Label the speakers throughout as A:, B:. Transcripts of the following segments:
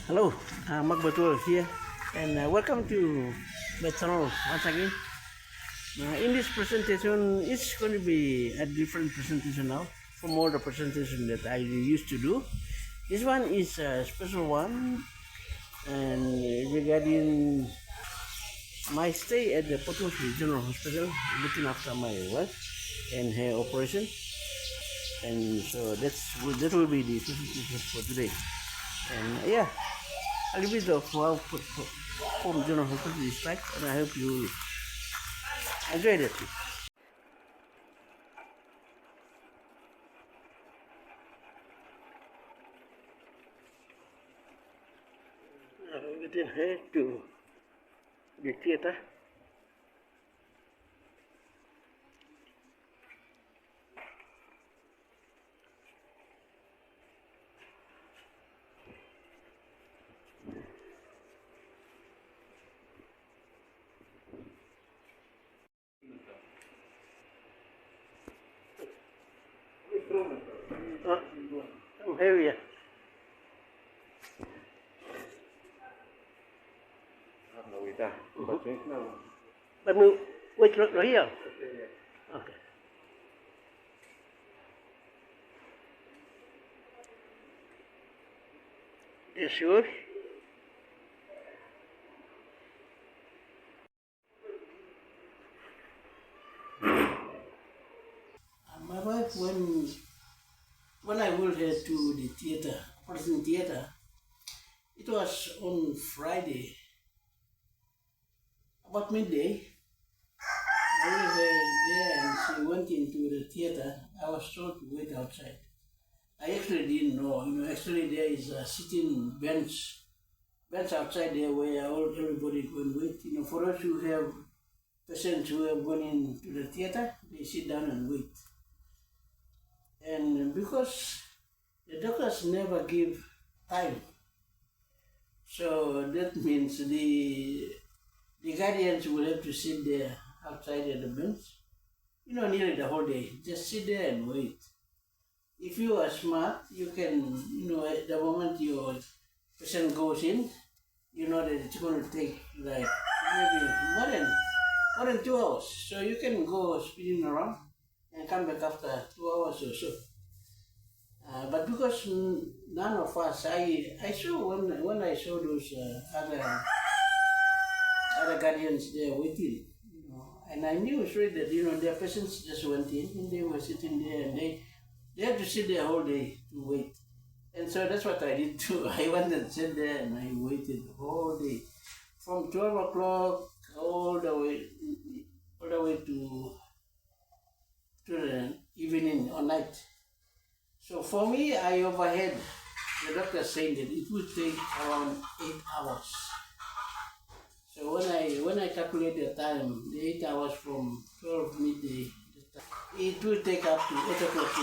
A: Hello, Magbatul here, and welcome to my channel once again. In this presentation, it's going to be a different presentation now from all the presentation that I used to do. This one is a special one, and regarding my stay at the Port Moresby General Hospital, looking after my wife and her operation. And so that will be the presentation for today. And yeah, a little bit of how Port General Hospital is like, and I hope you enjoy that. Getting here to the theater. I'm here. But me wait right here. Okay. You sure? My wife, when I went here to the theater, Prison Theater, it was on Friday, about midday. I was there and she went into the theater. I was told to wait outside. I actually didn't know, actually there is a sitting bench outside there where everybody go and wait. For those who have patients who have gone into the theater, they sit down and wait. And because the doctors never give time, so that means the guardians will have to sit there outside at the bench, nearly the whole day. Just sit there and wait. If you are smart, you can, at the moment your patient goes in, you know that it's going to take like maybe more than 2 hours. So you can go spinning around and come back after 2 hours or so. But because none of us, I saw when I saw those other guardians there waiting, and I knew straight that their patients just went in and they were sitting there and they had to sit there all day to wait. And so that's what I did too. I went and sat there and I waited all day, from 12 o'clock all the way to the evening or night. So for me, I overheard the doctor saying that it would take around 8 hours. So when I calculate the time, the 8 hours from 12 midday, it will take up to 8 o'clock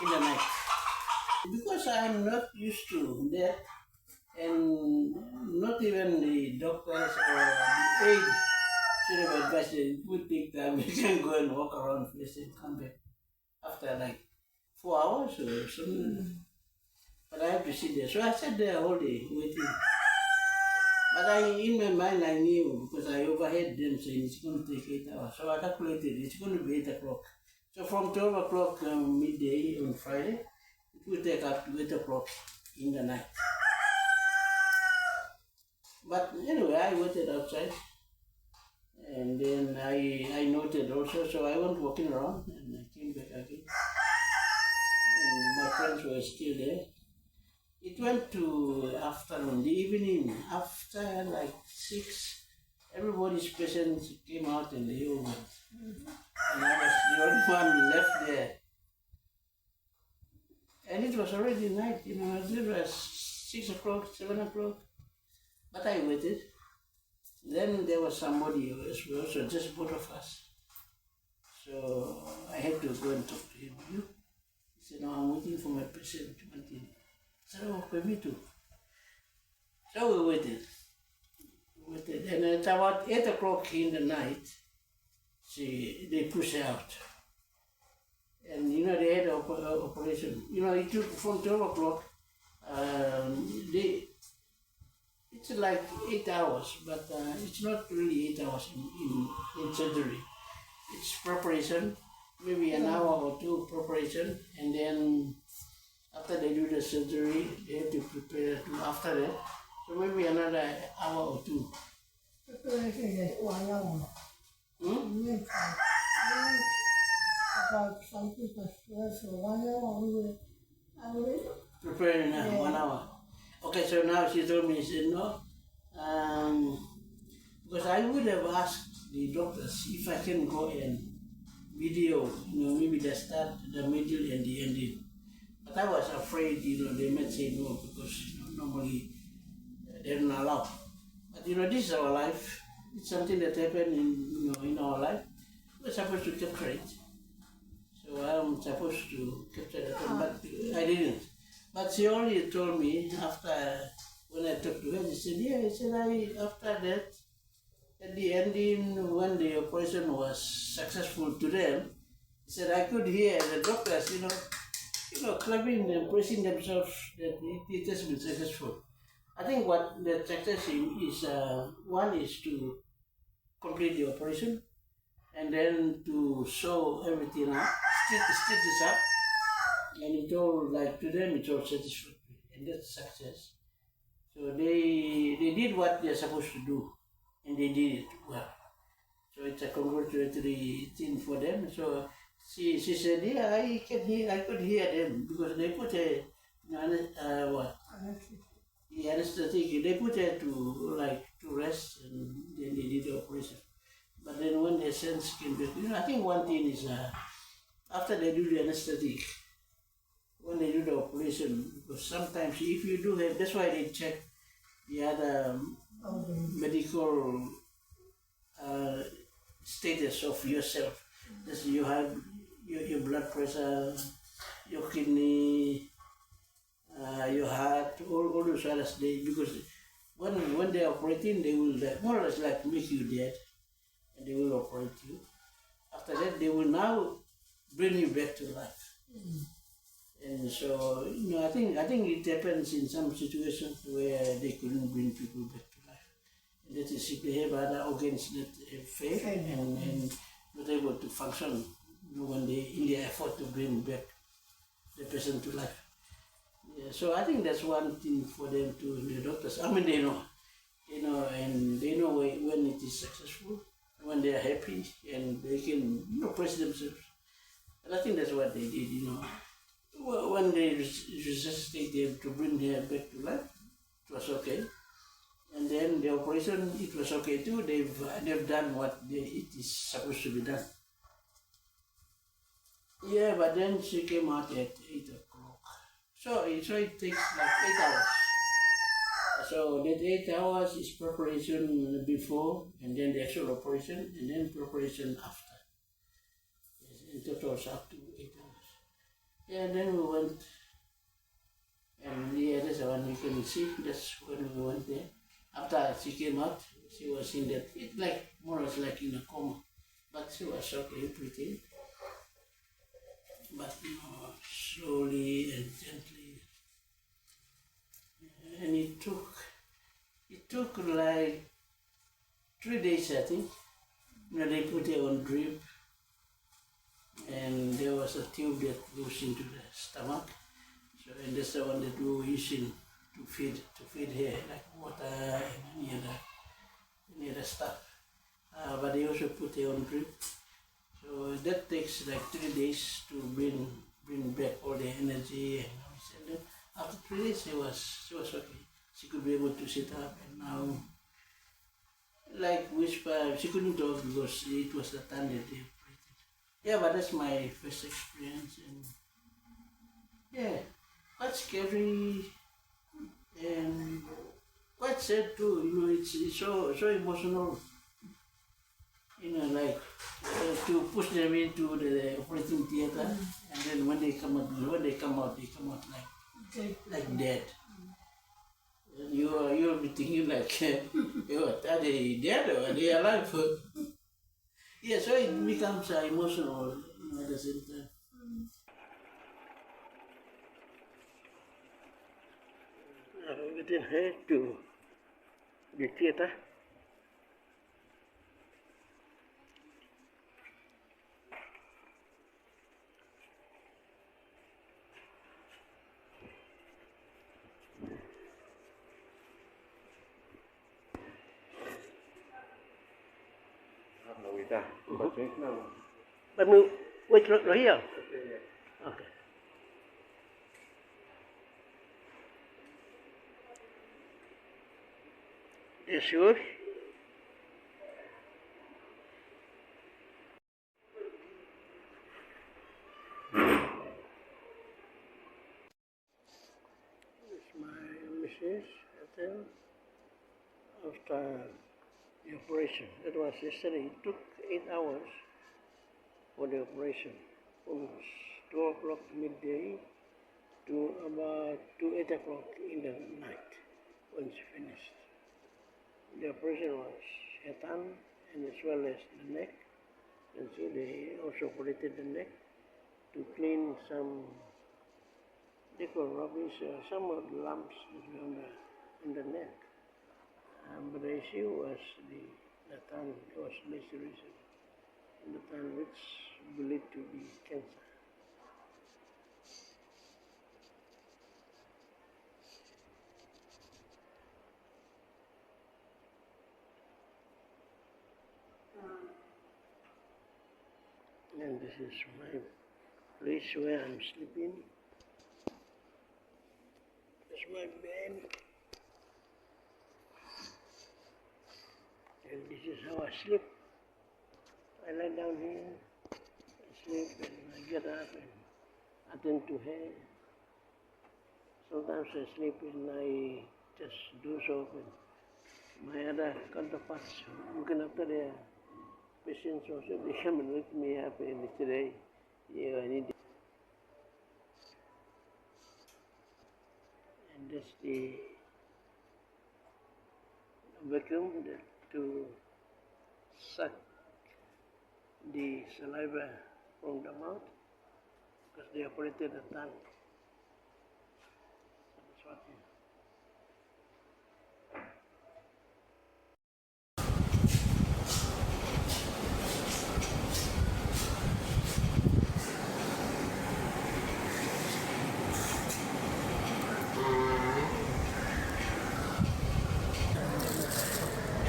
A: in the night. Because I'm not used to that, and not even the doctors or the aide should have advised that it would take time. You can go and walk around first and come back after like 4 hours or something. But I have to sit there. So I sat there all day waiting. But in my mind, I knew, because I overheard them saying it's going to take 8 hours. So I calculated it's going to be 8 o'clock. So from 12 o'clock midday on Friday, it will take up to 8 o'clock in the night. But anyway, I waited outside. And then I noted also, so I went walking around and I came back again. And my friends were still there. It went to afternoon, the evening, after like 6, everybody's patients came out and they all went. And I was the only one left there. And it was already night, it was 6 o'clock, 7 o'clock. But I waited. Then there was somebody as well, so just both of us. So I had to go and talk to him. He said, no, I'm waiting for my patient to continue. I said, oh, okay, me too. So we waited. And at about 8 o'clock in the night, they pushed her out. And they had an operation. It took from 12 o'clock, like 8 hours, but it's not really 8 hours in surgery. It's preparation, maybe an hour or two preparation, and then after they do the surgery, they have to prepare to after that. So maybe another hour or two.
B: Preparation is 1 hour. About some people stress for 1 hour. I will
A: Prepare in 1 hour. Okay, so now she told me, she said, no, because I would have asked the doctors if I can go and video, maybe the start, the middle, and the ending. But I was afraid, they might say no because normally they're not allowed. But this is our life. It's something that happened in our life. We're supposed to capture it. So I'm supposed to capture that, but I didn't. But she only told me after, when I talked to her, she said, yeah, after that, at the ending, when the operation was successful to them, he said, I could hear the doctors, clapping and praising themselves that it has been successful. I think what the success is, one is to complete the operation, and then to sew everything up, stitch this up, and it all, like to them, it's all satisfactory, and that's success. So they did what they're supposed to do, and they did it well. So it's a congratulatory thing for them. So she said, yeah, I could hear them because they put the anesthetic. They put her to rest, and then they did the operation. But then when the sense came back, I think one thing is after they do the anesthetic, when they do the operation, because sometimes if you do have, that's why they check the other medical status of yourself. That you have your blood pressure, your kidney, your heart, all those other things. Because when they are operating, they will more or less like make you dead, and they will operate you. After that, they will now bring you back to life. And so, I think it happens in some situations where they couldn't bring people back to life. And that is if they have other organs that have failed and not able to function when in their effort to bring back the person to life. Yeah, so I think that's one thing for them to the doctors. I mean, they know, and they know when it is successful, when they are happy, and they can, praise themselves. And I think that's what they did, When they resuscitate them to bring them back to life, it was okay. And then the operation, it was okay too. They've done what it is supposed to be done. Yeah, but then she came out at 8 o'clock. So it takes like 8 hours. So that 8 hours is preparation before, and then the actual operation, and then preparation after. Yes, in total it's up to 8 hours. Yeah, and then we went, and that's the one you can see, that's when we went there. After she came out, she was in that, it like more or less like in a coma, but she was okay, breathing. But slowly and gently. And it took like 3 days, I think. They put her on drip, and there was a tube that goes into the stomach. So, and that's the one that we were using to feed her, like water and any other stuff. But they also put her on drip. So that takes like 3 days to bring back all the energy and then after 3 days she was okay. She could be able to sit up, and now like whisper, she couldn't talk because it was the time that they operated. Yeah, but that's my first experience, and yeah, quite scary and quite sad too. It's so emotional. Like to push them into the operating theater, and then when they come out, they come out like dead. And you'll be thinking like, are they dead or are they alive? Yeah, so it becomes emotional at the same time. We didn't have to the theater. But we wait right here. Okay. Yes, sure. This is my Mrs. Ethel after the operation. That was yesterday. It took 8 hours for the operation. From 12 o'clock midday to about 8 o'clock in the night when she finished. The operation was head on and as well as the neck. And so they also operated the neck to clean some liquor rubbish, some of the lumps on the neck. But the issue was the tongue was laceration in the tongue, which believed to be cancer. And this is my place where I'm sleeping. That's my bed. And this is how I sleep. I lie down here, I sleep, and I get up and attend to hair. Sometimes I sleep and I just do so. And my other counterparts looking after their patients also, they come and wake me up and today, I need it. And that's the vacuum to suck the saliva from the mouth because they operated the tongue. That's what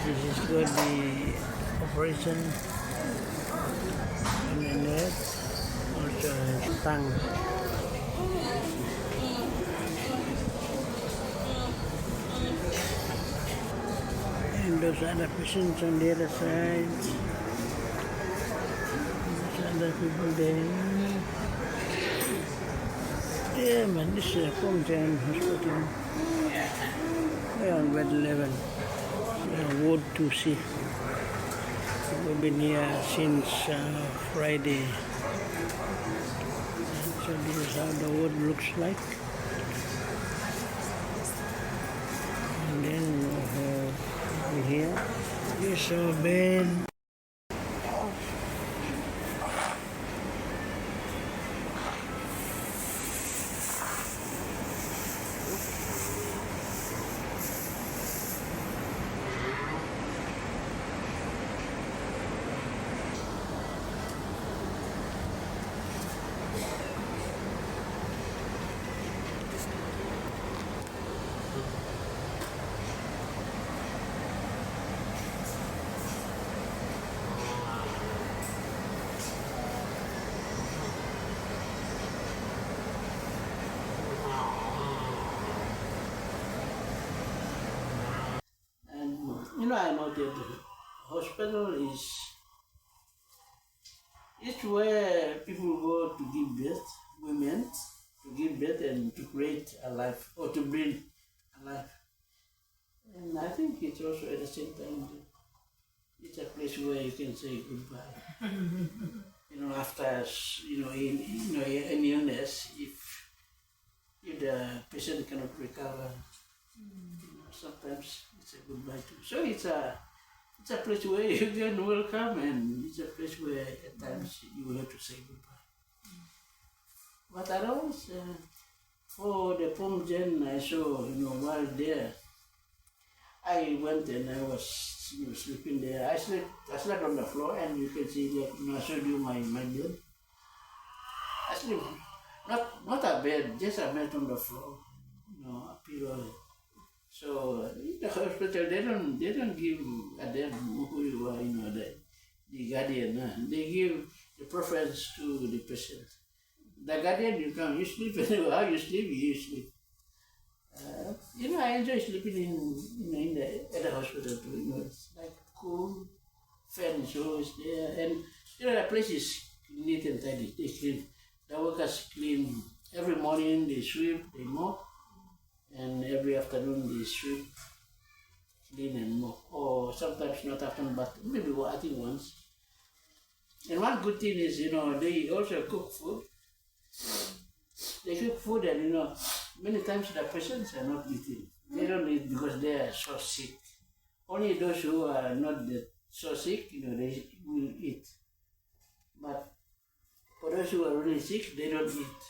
A: this is good, the operation in the neck, also his tongue. And those other patients on the other side, those other people there. Yeah man, this is Port Moresby General Hospital. We're on bed 11. Ward 2C. We've been here since Friday. So this is how the ward looks like. And then we have here. This is our bed. I know that the hospital it's where people go to give birth, women to give birth and to create a life or to build a life. And I think it's also at the same time it's a place where you can say goodbye. After an illness, if the patient cannot recover, sometimes it's a goodbye too. So it's a place where you can welcome, and it's a place where at times you will have to say goodbye. But otherwise, for the Port Gen, I saw while there, I went and I was sleeping there. I slept on the floor, and you can see that, I showed you my bed. I sleep, not a bed, just a bed on the floor, a pillow. So in the hospital, they don't give a damn who you are, the guardian. They give the preference to the patient. The guardian, you sleep anywhere. How you sleep, you sleep. I enjoy sleeping at the hospital too. It's like cool, fans always there, and the place is neat and tidy. They clean. The workers clean every morning. They sweep, they mop, and every afternoon they sweep, clean and mop. Or sometimes not often, but maybe I think once. And one good thing is, they also cook food. They cook food, and many times the patients are not eating. They don't eat because they are so sick. Only those who are not so sick, they will eat. But for those who are really sick, they don't eat.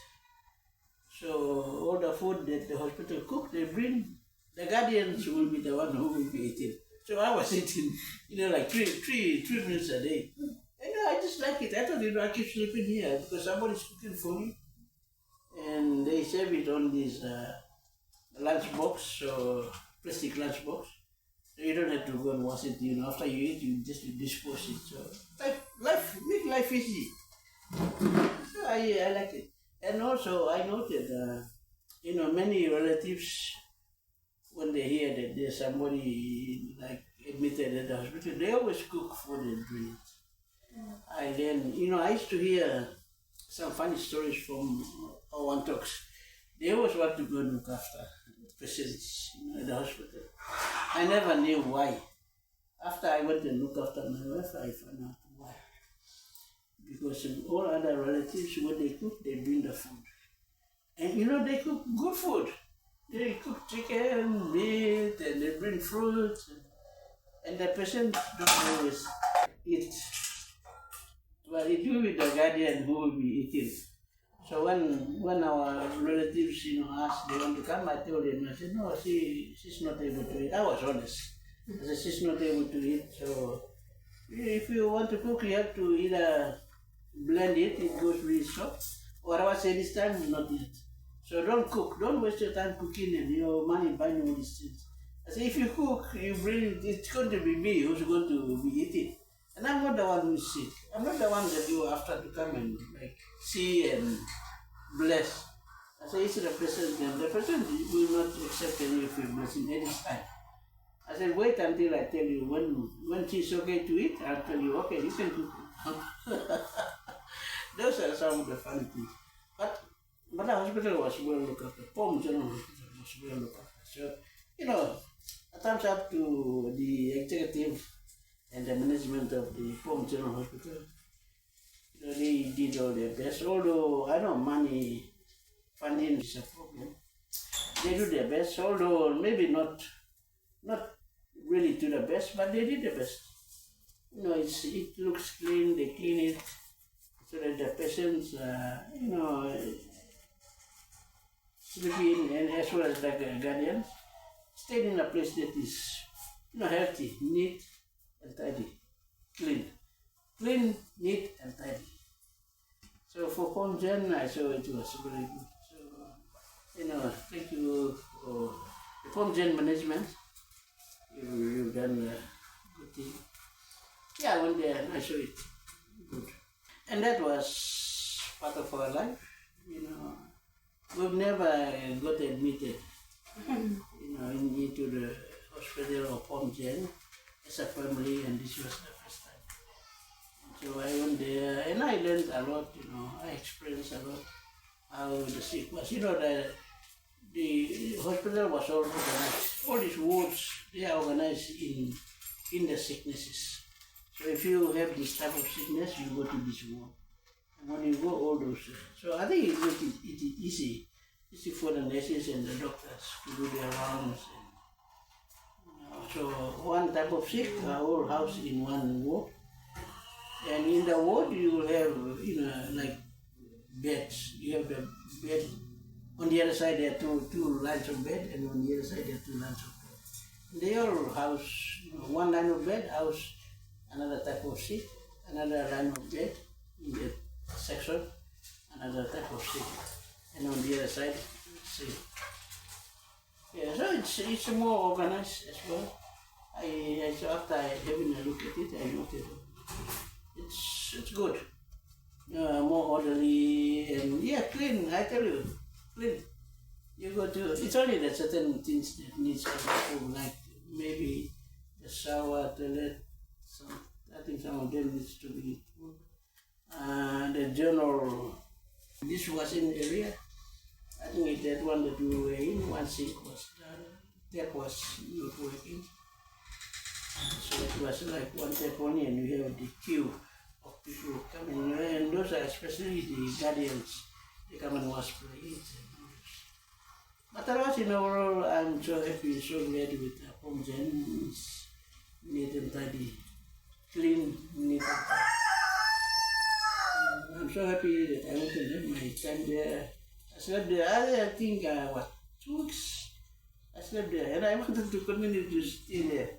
A: So all the food that the hospital cook, they bring. The guardians will be the one who will be eating. So I was eating, like three meals a day. And I just like it. I thought, I keep sleeping here because somebody's cooking for me. And they serve it on this lunch box, or plastic lunch box. So you don't have to go and wash it, after you eat, you just dispose it. So make life easy. So I like it. And also I noted, many relatives, when they hear that there's somebody admitted at the hospital, they always cook food and bring it. And then, I used to hear some funny stories from our talks. They always want to go and look after patients at the hospital. I never knew why. After I went and looked after my wife, I found out why. Because all other relatives, when they cook, they bring the food. And they cook good food. They cook chicken, meat, and they bring fruits. And the patient don't always eat. But it will be the guardian who will be eating. So when our relatives, asked they want to come, I told them, I said, no, she's not able to eat. I was honest. I said, she's not able to eat. So if you want to cook, you have to either blend it goes really soft, or I say this time not eat. So don't cook, don't waste your time cooking and your money buying all these things. I say, if you cook, you bring, it's going to be me who's going to be eating. And I'm not the one who's sick. I'm not the one that you after to come and see and bless. I say, it's the person, and the person will not accept any of your blessing any time. I said, wait until I tell you when she's okay to eat, I'll tell you, okay, you can cook. Those are some of the funny things. But the hospital was well looked after. Port Moresby General Hospital was well looked after. So, a thumbs up to the executive and the management of the Port Moresby General Hospital. They did all their best. Although I know money funding is a problem, they do their best. Although maybe not really to the best, but they did the best. It looks clean. They clean it so that the patients, sleeping, and as well as the guardians, stayed in a place that is, healthy, neat, and tidy, clean, neat, and tidy. So for Pomgen, I saw it was very good. So, thank you for the Pomgen management. You've done a good thing. Yeah, I went there and I saw it. Good. And that was part of our life. We've never got admitted, into the hospital of Pomgen as a family, and this was the first time. So I went there and I learned a lot, I experienced a lot how the sick was. The hospital was all organized. All these wards, they are organized in the sicknesses. So if you have this type of sickness, you go to this ward. And when you go, all those. So I think it makes it easy for the nurses and the doctors to do their rounds. So one type of sick, all house in one ward. And in the ward, you will have, beds. You have the bed. On the other side, there are two lines of bed, and on the other side, there are two lines of bed. They all house, one line of bed, house another type of seat, another line of bed in the section, another type of seat, and on the other side, seat. Yeah, so it's more organized as well. So after having a look at it, I noted it's good, more orderly and clean. I tell you, clean. You go to, it's only that certain things that needs to improve, like maybe the shower, toilet. I think some of them needs to be improved. The general dishwashing area. I think that one that we were in, one sink was done. Tap was not working. So it was like one tap only, and you have the queue of people coming, and those are especially the guardians. They come and wash plates. But otherwise, in overall, I'm so happy, so glad with the home gen. It's neat and tidy, clean, neat and tidy. I'm so happy that I went to have my time there. I slept there, I think, 2 weeks? I slept there, and I wanted to continue to stay there.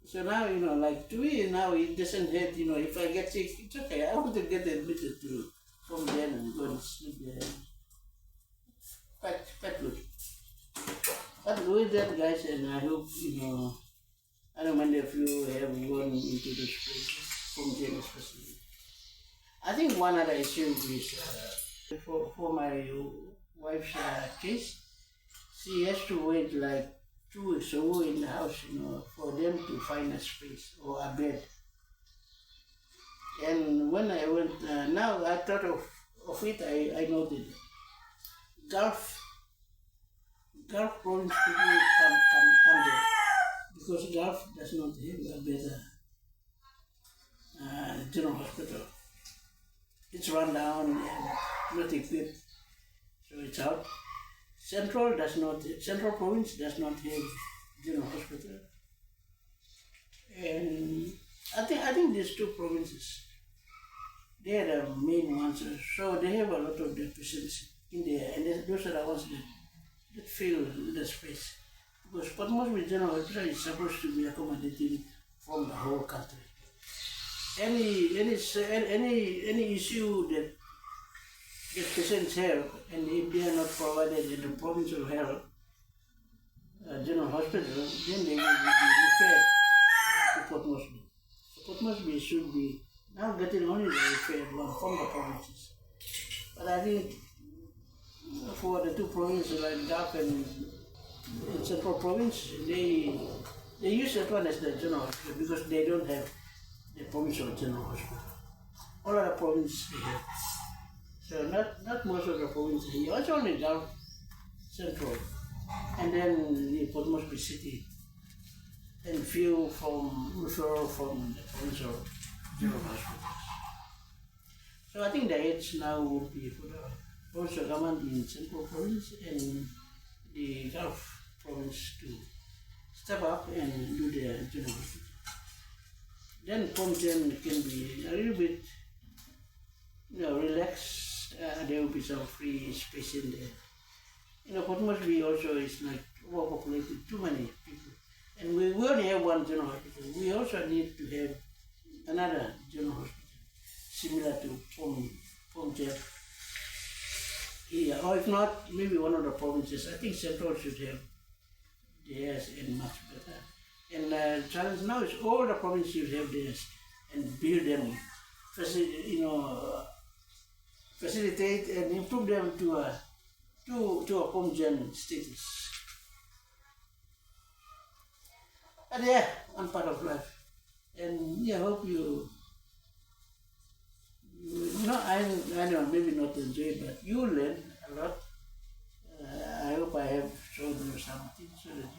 A: So now, like to me, now it doesn't hurt, if I get sick, it's okay. I want to get admitted to home gen and go and sleep there. Quite good. But with that, guys, and I hope, I don't mind if you have gone into this place, home gen especially. I think one other issue is for my wife's case, she has to wait like 2 weeks or so in the house, for them to find a space or a bed. And when I went, now I thought of it, I noted Gulf province people come there because Gulf does not have a better general hospital. It's run down and not equipped, so it's out. Central province does not have general hospital, and I think these 2 provinces, they are the main ones. So they have a lot of their patients in there, and those are the ones that fill the space. Because Port Moresby General Hospital is supposed to be accommodating from the whole country. Any issue that patients have, and if they are not provided in the provincial health general hospital, then they will be referred to Port Moresby. Port Moresby should be now getting only the referred one from the provinces. But I think for the 2 provinces like Gulf and Central Province, they use that one as the general hospital because they don't have the provincial general hospital. All other provinces they have. So not most of the provinces here. It's only Gulf, Central, and then the Port Moresby City, and few referral from the provincial general hospitals. So I think the edge now would be for the provincial government in Central Province and the Gulf Province to step up and do their general hospital. Then Pomgen can be a little bit, relaxed. There will be some free space in there. Port Moresby also is like overpopulated, too many people. And we only have one general hospital. We also need to have another general hospital, similar to Pomgen. Or if not, maybe one of the provinces. I think Central should have theirs and much better. And the challenge now is all the provinces should have theirs and build them, facilitate and improve them to a Pomgen status. But one part of life. And I hope I know, maybe not enjoy, but you learn a lot. I hope I have shown you something so that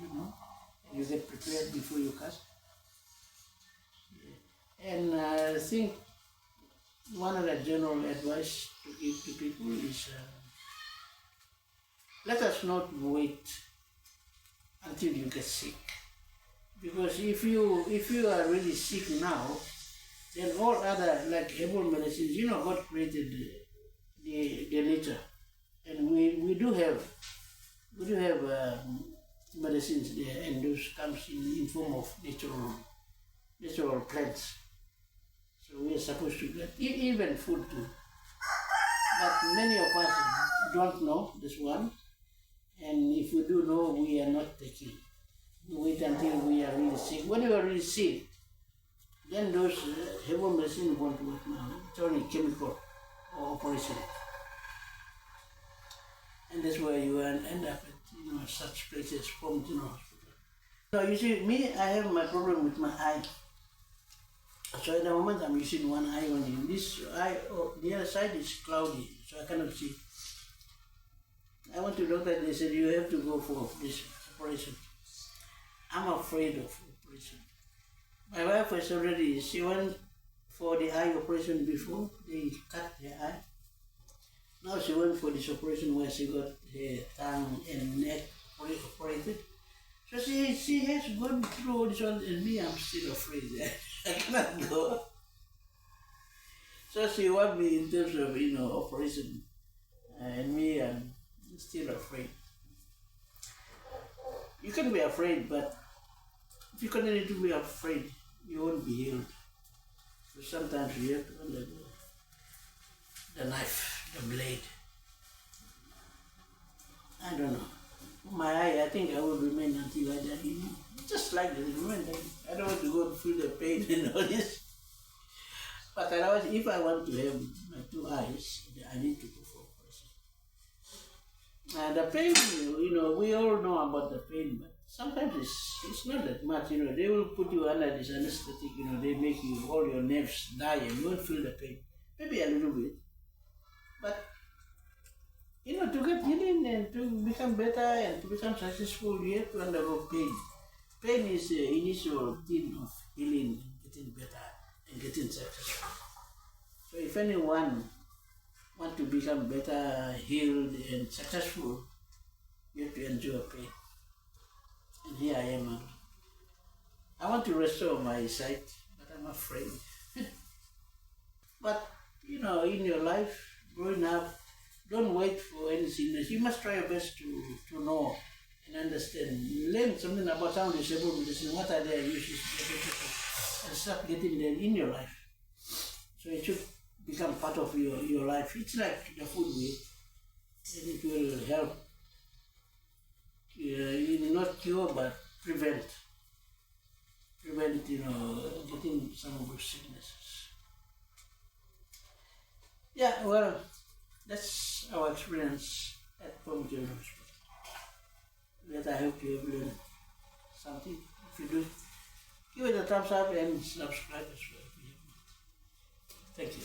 A: and you get prepared before you cast. And I think one of the general advice to give to people is let us not wait until you get sick. Because if you are really sick now, then all other like herbal medicines, God created the nature, and we do have medicines there, and those comes in form of natural plants. So we are supposed to get even food too. But many of us don't know this one, and if we do know, we are not taking. We wait until we are really sick. When we are really sick, then those herbal medicine won't work now. It's only chemical or operation. And that's where you end up at such places from General Hospital. So you see, me, I have my problem with my eye. So at the moment I'm using one eye only. This eye, the other side is cloudy, so I cannot see. I went to the doctor, they said you have to go for this operation. I'm afraid of operation. My wife she went for the eye operation before, they cut her eye. Now she went for this operation where she got her tongue and neck operated. So she has gone through all this one, and me, I'm still afraid that I cannot go. So she wants me in terms of operation, and me, I'm still afraid. You can be afraid, but if you continue to be afraid, you won't be healed. So sometimes you have to undergo the knife, the blade. I don't know. My eye, I think I will remain until I die. Just like this, I don't want to go feel the pain and all this. But otherwise, if I want to have my two eyes, I need to go for operation. And the pain, we all know about the pain, but sometimes it's not that much. They will put you under this anesthetic. They make you all your nerves die, and you won't feel the pain. Maybe a little bit, but. To get healing and to become better and to become successful, you have to undergo pain. Pain is the initial thing of healing and getting better and getting successful. So if anyone wants to become better, healed and successful, you have to endure pain. And here I am. I want to restore my sight, but I'm afraid. But, in your life, growing up, don't wait for any sickness. You must try your best to know and understand. Learn something about sound disabled medicine, what are their uses, and start getting them in your life. So it should become part of your life. It's like the food we eat, and it will help. Not cure, but prevent, getting some of those sicknesses. Yeah, well, that's our experience at Port Moresby General Hospital. That I hope you have learned something. If you do, give it a thumbs up and subscribe as well. Thank you.